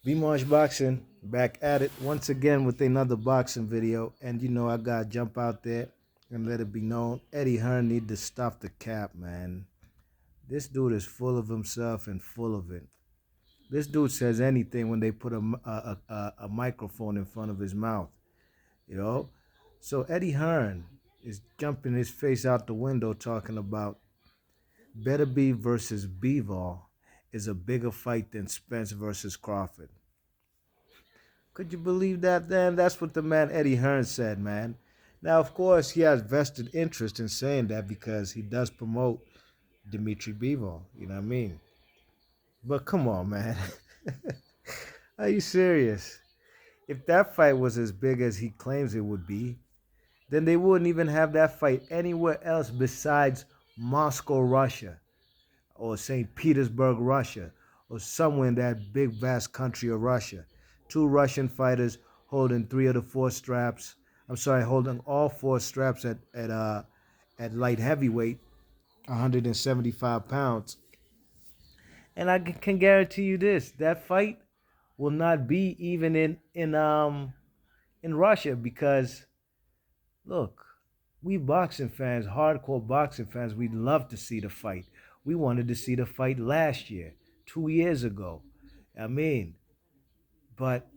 Marsh Boxing back at it once again with another boxing video. And I gotta jump out there and let it be known. Eddie Hearn need to stop the cap, man. This dude is full of himself and full of it. This dude says anything when they put a microphone in front of his mouth, you know? So Eddie Hearn is jumping his face out the window talking about Beterbiev versus Bivol is a bigger fight than Spence versus Crawford. Could you believe that, then? That's what the man Eddie Hearn said, man. Now, of course, he has vested interest in saying that because he does promote Dmitry Bivol. You know what I mean? But come on, man. Are you serious? If that fight was as big as he claims it would be, then they wouldn't even have that fight anywhere else besides Moscow, Russia, or St. Petersburg, Russia, or somewhere in that big, vast country of Russia. Two Russian fighters holding three of the four straps. I'm sorry, holding all four straps at light heavyweight, 175 pounds. And I can guarantee you this: that fight will not be even in Russia because look, we boxing fans, hardcore boxing fans, we'd love to see the fight. We wanted to see the fight last year, 2 years ago. I mean, but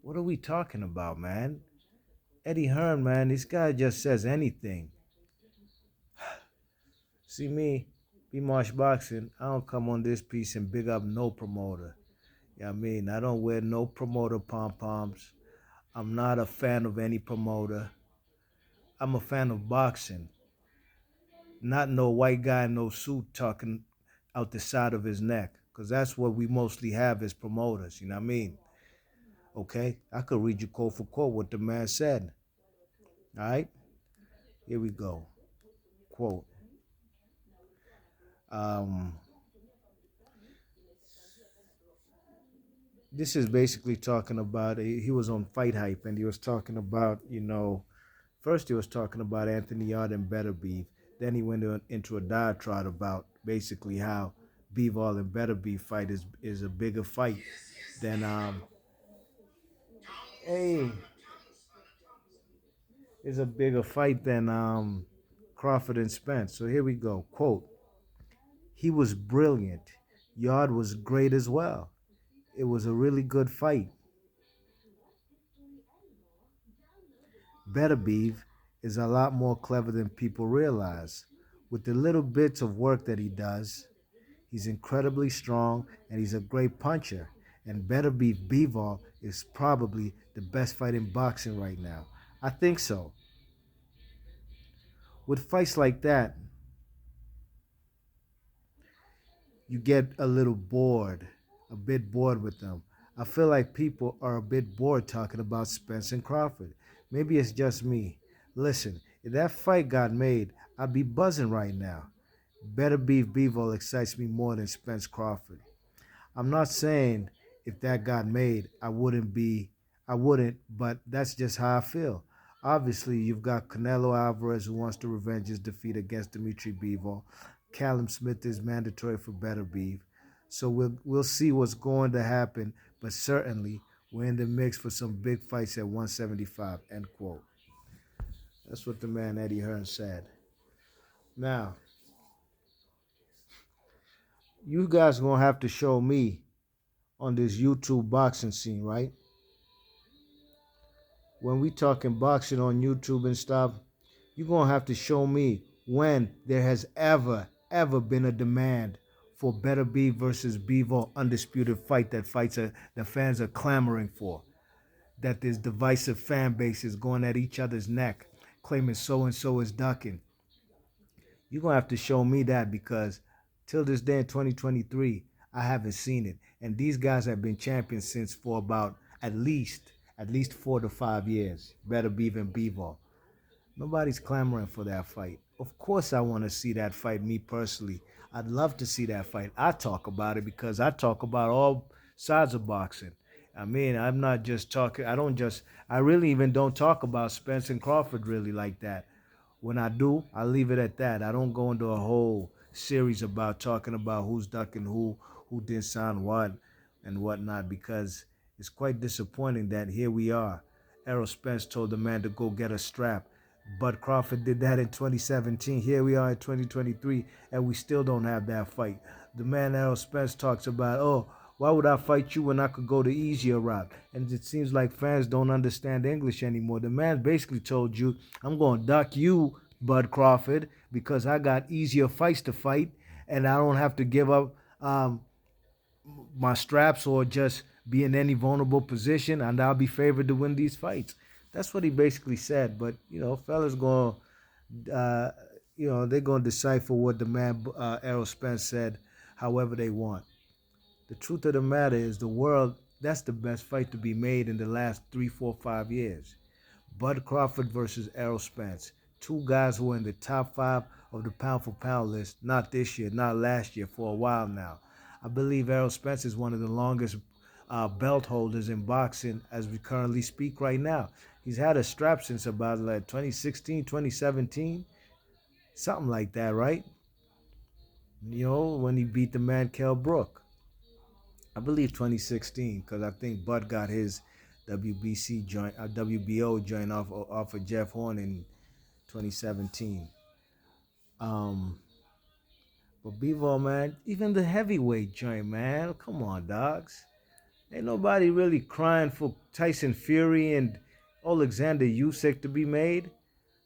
what are we talking about, man? Eddie Hearn, man, this guy just says anything. See me, be Marsh Boxing, I don't come on this piece and big up no promoter. I mean, I don't wear no promoter pom-poms. I'm not a fan of any promoter. I'm a fan of boxing. Not no white guy in no suit talking out the side of his neck. Because that's what we mostly have as promoters, you know what I mean? Okay? I could read you quote for quote what the man said. All right? Here we go. Quote. Um, this is basically talking about, he was on Fight Hype and he was talking about, first he was talking about Anthony Yard and Beterbiev. Then he went into a diatribe about basically how Bivol and Beterbiev fight is a bigger fight than hey is a bigger fight than Crawford and Spence. So here we go. Quote: He was brilliant. Yard was great as well. It was a really good fight. Beterbiev is a lot more clever than people realize. With the little bits of work that he does, he's incredibly strong and he's a great puncher. And Beterbiev Bivol is probably the best fight in boxing right now. I think so. With fights like that, you get a bit bored with them. I feel like people are a bit bored talking about Spence and Crawford. Maybe it's just me. Listen, if that fight got made, I'd be buzzing right now. Beterbiev Bivol excites me more than Spence Crawford. I'm not saying if that got made, I wouldn't, but that's just how I feel. Obviously, you've got Canelo Alvarez who wants to revenge his defeat against Dimitri Bivol. Callum Smith is mandatory for Beterbiev. So we'll see what's going to happen, but certainly we're in the mix for some big fights at 175, end quote. That's what the man Eddie Hearn said. Now, you guys are going to have to show me on this YouTube boxing scene, right? When we talking boxing on YouTube and stuff, you're going to have to show me when there has ever been a demand for Beterbiev versus Bivol undisputed fight the fans are clamoring for. That this divisive fan base is going at each other's neck, claiming so and so is ducking. You're going to have to show me that because till this day in 2023, I haven't seen it. And these guys have been champions since for about at least 4 to 5 years. Beterbiev and Bivol. Nobody's clamoring for that fight. Of course I want to see that fight, me personally. I'd love to see that fight. I talk about it because I talk about all sides of boxing. I mean, I'm not just talking, I really even don't talk about Spence and Crawford really like that. When I do, I leave it at that. I don't go into a whole series about talking about who's ducking who did sign what. and whatnot, because it's quite disappointing that here we are. Errol Spence told the man to go get a strap. Bud Crawford did that in 2017. Here we are in 2023, and we still don't have that fight. The man Errol Spence talks about, oh, why would I fight you when I could go the easier route? And it seems like fans don't understand English anymore. The man basically told you, I'm going to duck you, Bud Crawford, because I got easier fights to fight, and I don't have to give up my straps or just be in any vulnerable position, and I'll be favored to win these fights. That's what he basically said. But fellas going, uh, they're going to decipher what the man Errol Spence said, however they want. The truth of the matter is, the world. That's the best fight to be made in the last 3, 4, 5 years. Bud Crawford versus Errol Spence. Two guys who are in the top 5 of the pound for pound list, not this year, not last year, for a while now. I believe Errol Spence is one of the longest belt holders in boxing as we currently speak right now. He's had a strap since about 2016, 2017, something like that, right? When he beat the man Kell Brook. I believe 2016, because I think Bud got his WBC joint, WBO joint off of Jeff Horn in 2017. But Bevo, man, even the heavyweight joint, man, come on, dogs. Ain't nobody really crying for Tyson Fury and Alexander Usyk to be made.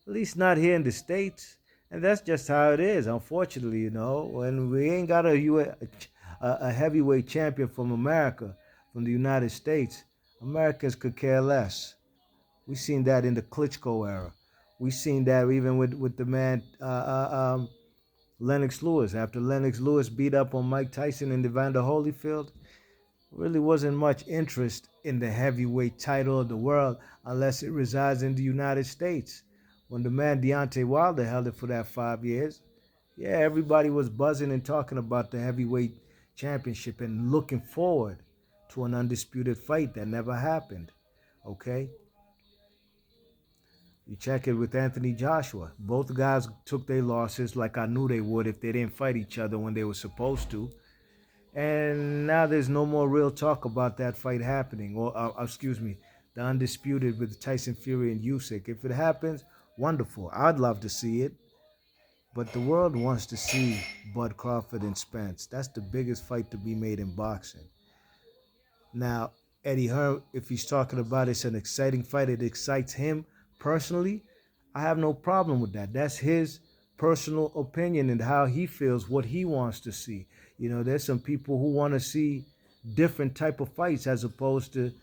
At least not here in the States. And that's just how it is, unfortunately, when we ain't got a heavyweight champion from America, from the United States. Americans could care less. We seen that in the Klitschko era. We seen that even with the man Lennox Lewis. After Lennox Lewis beat up on Mike Tyson in the Evander Holyfield, really wasn't much interest in the heavyweight title of the world unless it resides in the United States. When the man Deontay Wilder held it for that 5 years, yeah, everybody was buzzing and talking about the heavyweight championship and looking forward to an undisputed fight that never happened. Okay? You check it with Anthony Joshua. Both guys took their losses like I knew they would if they didn't fight each other when they were supposed to. And now there's no more real talk about that fight happening. Or, the undisputed with Tyson Fury and Usyk. If it happens, wonderful. I'd love to see it. But the world wants to see Bud Crawford and Spence. That's the biggest fight to be made in boxing. Now, Eddie Hearn, if he's talking about it's an exciting fight, it excites him personally, I have no problem with that. That's his personal opinion and how he feels, what he wants to see. There's some people who want to see different type of fights as opposed to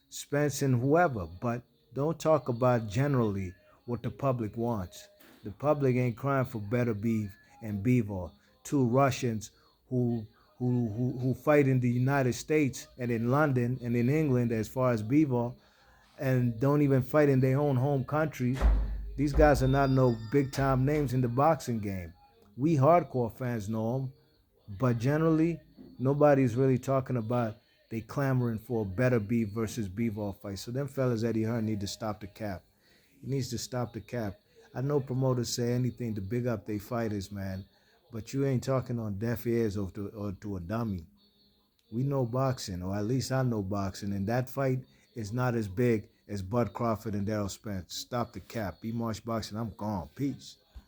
Spence and whoever. But don't talk about generally what the public wants. The public ain't crying for better beef and Bivol, two Russians who fight in the United States and in London and in England as far as Bivol, and don't even fight in their own home countries. These guys are not no big time names in the boxing game. We hardcore fans know them, but generally nobody's really talking about they clamoring for a better beef versus Bivol fight. So them fellas, Eddie Hearn, need to stop the cap. He needs to stop the cap. I know promoters say anything to big up their fighters, man, but you ain't talking on deaf ears or to a dummy. We know boxing, or at least I know boxing, and that fight is not as big as Bud Crawford and Errol Spence. Stop the cap. Be Marsh Boxing. I'm gone. Peace.